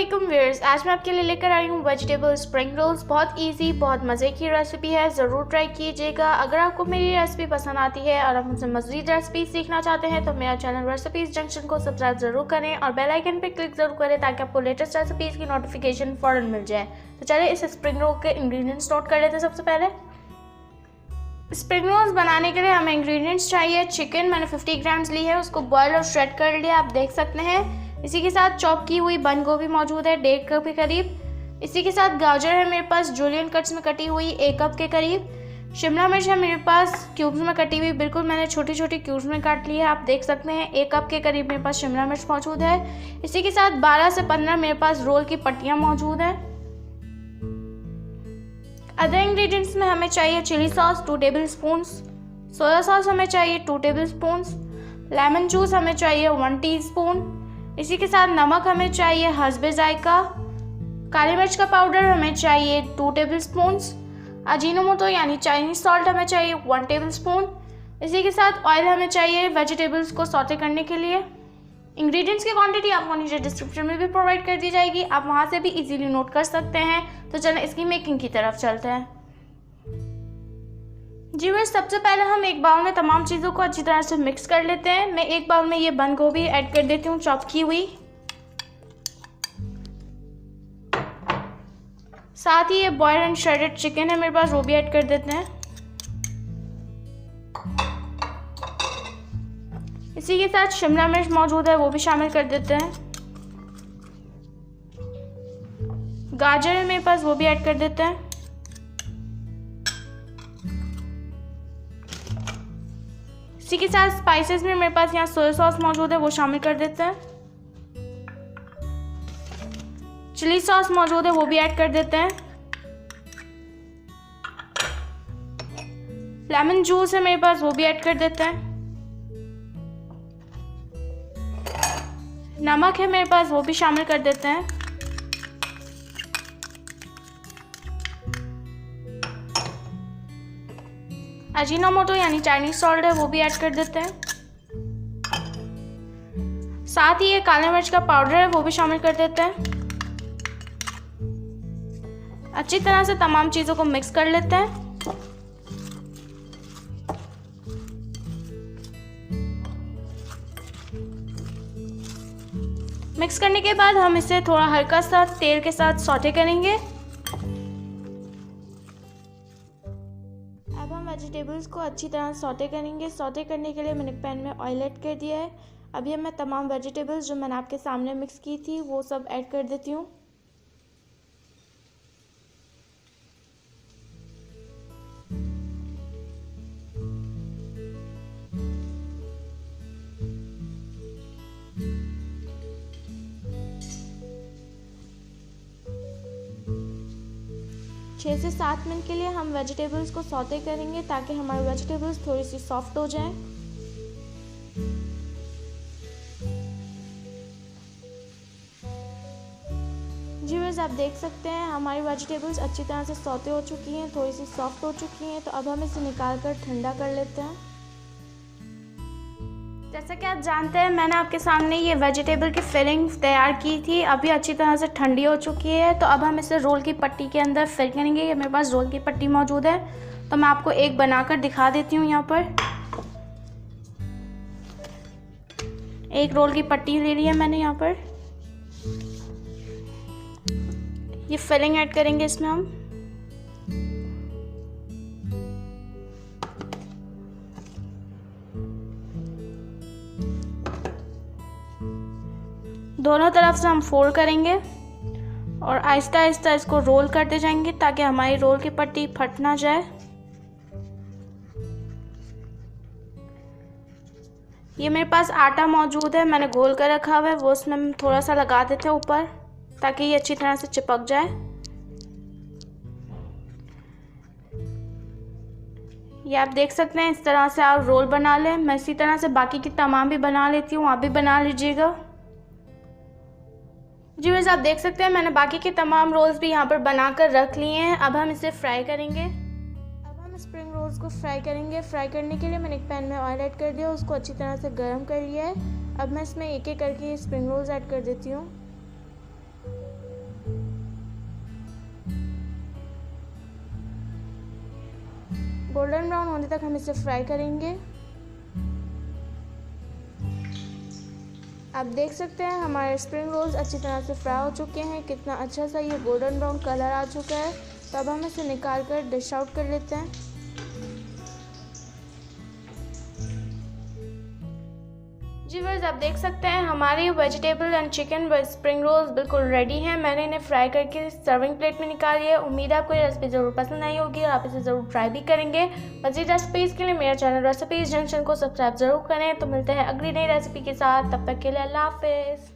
अस्सलामुअलैकुम व्यूअर्स, आज मैं आपके लिए लेकर आई हूँ वेजिटेबल स्प्रिंग रोल्स। बहुत इजी, बहुत मज़े की रेसिपी है, ज़रूर ट्राई कीजिएगा। अगर आपको मेरी रेसिपी पसंद आती है और आप मुझसे मज़ीद रेसिपी सीखना चाहते हैं तो मेरा चैनल रेसिपीज़ जंक्शन को सब्सक्राइब ज़रूर करें और बेल आइकन पर क्लिक ज़रूर करें ताकि आपको लेटेस्ट रेसिपीज़ की नोटिफिकेशन फ़ौरन मिल जाए। तो चलिए इस स्प्रिंग रोल के इंग्रेडिएंट्स नोट कर लेते हैं। सबसे पहले स्प्रिंग रोल्स बनाने के लिए हमें इंग्रेडिएंट्स चाहिए। चिकन मैंने 50 ग्राम्स ली है, उसको बॉयल और श्रेड कर लिया, आप देख सकते हैं। इसी के साथ चॉप की हुई बंद गोभी मौजूद है 1.5 कप के करीब। इसी के साथ गाजर है मेरे पास जूलियन कट्स में कटी हुई 1 कप के करीब। शिमला मिर्च है मेरे पास क्यूब्स में कटी हुई, बिल्कुल मैंने छोटी छोटी क्यूब्स में काट ली है, आप देख सकते हैं। 1 कप के करीब मेरे पास शिमला मिर्च मौजूद है। इसी के साथ 12 से 15 मेरे पास रोल की पट्टियाँ मौजूद हैं। अदर इंग्रेडिएंट्स में हमें चाहिए chilli sauce 2 tablespoon, soya sauce हमें चाहिए 2 टेबल स्पून, लेमन जूस हमें चाहिए 1 टीस्पून। इसी के साथ नमक हमें चाहिए हस्बे जायका। काली मिर्च का पाउडर हमें चाहिए 2 टेबल स्पून। अजीनोमोटो यानी चाइनीज सॉल्ट हमें चाहिए 1 टेबल स्पून। इसी के साथ ऑयल हमें चाहिए वेजिटेबल्स को सौटे करने के लिए। इंग्रेडिएंट्स की क्वांटिटी आपको नीचे डिस्क्रिप्शन में भी प्रोवाइड कर दी जाएगी, आप वहाँ से भी इजीली नोट कर सकते हैं। तो चलें इसकी मेकिंग की तरफ चलते हैं। जी बस सबसे पहले हम एक बाउल में तमाम चीज़ों को अच्छी तरह से मिक्स कर लेते हैं। मैं एक बाउल में ये बंद गोभी ऐड कर देती हूँ चॉप की हुई, साथ ही ये बॉइल्ड एंड श्रेडेड चिकन है मेरे पास, वो भी ऐड कर देते हैं। इसी के साथ शिमला मिर्च मौजूद है, वो भी शामिल कर देते हैं। गाजर है मेरे पास, वो भी ऐड कर देते हैं। इसी के साथ स्पाइसेस में मेरे पास यहाँ सोया सॉस मौजूद है, वो शामिल कर देते हैं। चिली सॉस मौजूद है, वो भी ऐड कर देते हैं। लेमन जूस है मेरे पास, वो भी ऐड कर देते हैं। नमक है मेरे पास, वो भी शामिल कर देते हैं। अजीनोमोटो यानी चाइनीज सॉल्ट है, वो भी ऐड कर देते हैं। साथ ही ये काली मिर्च का पाउडर है, वो भी शामिल कर देते हैं। अच्छी तरह से तमाम चीज़ों को मिक्स कर लेते हैं। मिक्स करने के बाद हम इसे थोड़ा हल्का सा तेल के साथ सौटे करेंगे। अब हम वेजिटेबल्स को अच्छी तरह सौटे करेंगे। सौटे करने के लिए मैंने पैन में ऑयल ऐड कर दिया है। अभी मैं तमाम वेजिटेबल्स जो मैंने आपके सामने मिक्स की थी वो सब ऐड कर देती हूँ। छः से 7 मिनट के लिए हम वेजिटेबल्स को सौते करेंगे ताकि हमारी वेजिटेबल्स थोड़ी सी सॉफ्ट हो जाएं। जी बस आप देख सकते हैं हमारी वेजिटेबल्स अच्छी तरह से सौते हो चुकी हैं, थोड़ी सी सॉफ्ट हो चुकी हैं। तो अब हम इसे निकाल कर ठंडा कर लेते हैं। जैसा कि आप जानते हैं मैंने आपके सामने ये वेजिटेबल की फिलिंग तैयार की थी, अभी अच्छी तरह से ठंडी हो चुकी है। तो अब हम इसे रोल की पट्टी के अंदर फिल करेंगे। ये मेरे पास रोल की पट्टी मौजूद है, तो मैं आपको एक बनाकर दिखा देती हूँ। यहाँ पर एक रोल की पट्टी ले ली है मैंने। यहाँ पर ये फिलिंग ऐड करेंगे इसमें हम। दोनों तरफ से हम फोल्ड करेंगे और आहिस्ता आहिस्ता इसको रोल करते जाएंगे ताकि हमारी रोल की पट्टी फट ना जाए। ये मेरे पास आटा मौजूद है, मैंने घोल कर रखा हुआ है, वो उसमें हम थोड़ा सा लगा देते हैं ऊपर ताकि ये अच्छी तरह से चिपक जाए। ये आप देख सकते हैं, इस तरह से आप रोल बना लें। मैं इसी तरह से बाकी की तमाम भी बना लेती हूँ, आप भी बना लीजिएगा। जी बस आप देख सकते हैं मैंने बाकी के तमाम रोल्स भी यहाँ पर बनाकर रख लिए हैं। अब हम इसे फ्राई करेंगे। अब हम स्प्रिंग रोल्स को फ्राई करेंगे। फ्राई करने के लिए मैंने एक पैन में ऑयल ऐड कर दिया, उसको अच्छी तरह से गर्म कर लिया है। अब मैं इसमें एक एक करके स्प्रिंग रोल्स ऐड कर देती हूँ। गोल्डन ब्राउन होने तक हम इसे फ्राई करेंगे। आप देख सकते हैं हमारे स्प्रिंग रोल्स अच्छी तरह से फ्राई हो चुके हैं। कितना अच्छा सा ये गोल्डन ब्राउन कलर आ चुका है। तो अब हम इसे निकाल कर डिश आउट कर लेते हैं। जी व्यूअर्स, आप देख सकते हैं हमारे vegetable and chicken spring rolls बिल्कुल रेडी हैं। मैंने इन्हें फ्राई करके सर्विंग प्लेट में निकाल लिया। उम्मीद है आपको ये रेसिपी ज़रूर पसंद आई होगी और आप इसे ज़रूर ट्राई भी करेंगे। मज़ीद रेसिपीज़ के लिए मेरा चैनल रेसिपीज़ जंक्शन को सब्सक्राइब ज़रूर करें। तो मिलते हैं अगली नई रेसिपी के साथ, तब तक के लिए अल्लाह हाफिज़।